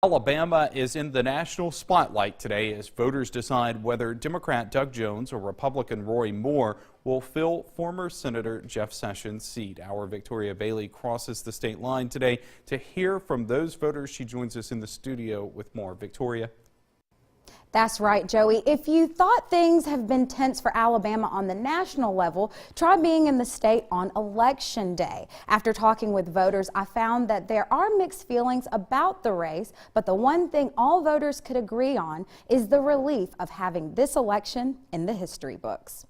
Alabama is in the national spotlight today as voters decide whether Democrat Doug Jones or Republican Roy Moore will fill former Senator Jeff Sessions' seat. Our Victoria Bailey crosses the state line today to hear from those voters. She joins us in the studio with more. Victoria. That's right, Joey. If you thought things have been tense for Alabama on the national level, try being in the state on Election Day. After talking with voters, I found that there are mixed feelings about the race, but the one thing all voters could agree on is the relief of having this election in the history books.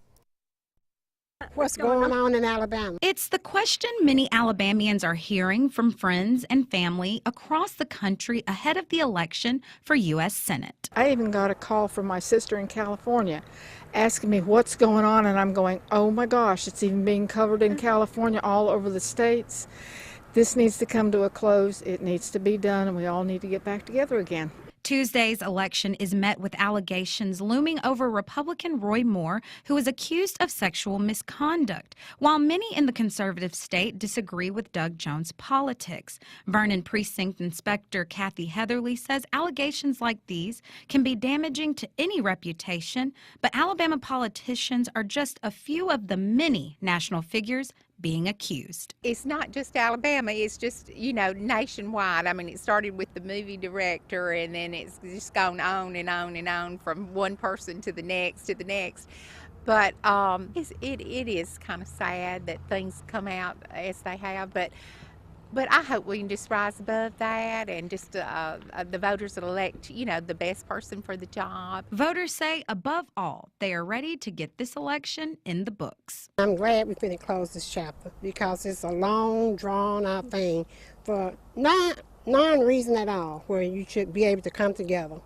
What's going on in Alabama? It's the question many Alabamians are hearing from friends and family across the country ahead of the election for U.S. Senate. I even got a call from my sister in California asking me what's going on, and I'm going, oh my gosh, it's even being covered in California, all over the states. This needs to come to a close. It needs to be done, and we all need to get back together again. Tuesday's election is met with allegations looming over Republican Roy Moore, who is accused of sexual misconduct, while many in the conservative state disagree with Doug Jones' politics. Vernon Precinct Inspector Kathy Heatherly says allegations like these can be damaging to any reputation, but Alabama politicians are just a few of the many national figures being accused. It's not just Alabama, it's just, nationwide. I mean, it started with the movie director, and then it's just gone on and on and on from one person to the next But it is kind of sad that things come out as they have, but I hope we can just rise above that and just the voters will elect, the best person for the job. Voters say, above all, they are ready to get this election in the books. I'm glad we're going to close this chapter because it's a long, drawn-out thing for non reason at all, where you should be able to come together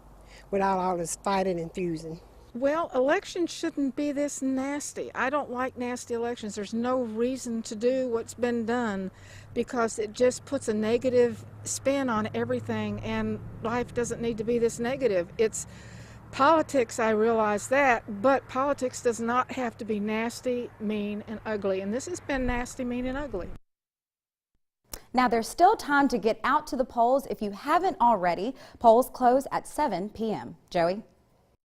without all this fighting and fusing. Well, elections shouldn't be this nasty. I don't like nasty elections. There's no reason to do what's been done because it just puts a negative spin on everything, and life doesn't need to be this negative. It's politics, I realize that, but politics does not have to be nasty, mean, and ugly, and this has been nasty, mean, and ugly. Now, there's still time to get out to the polls if you haven't already. Polls close at 7 p.m. Joey?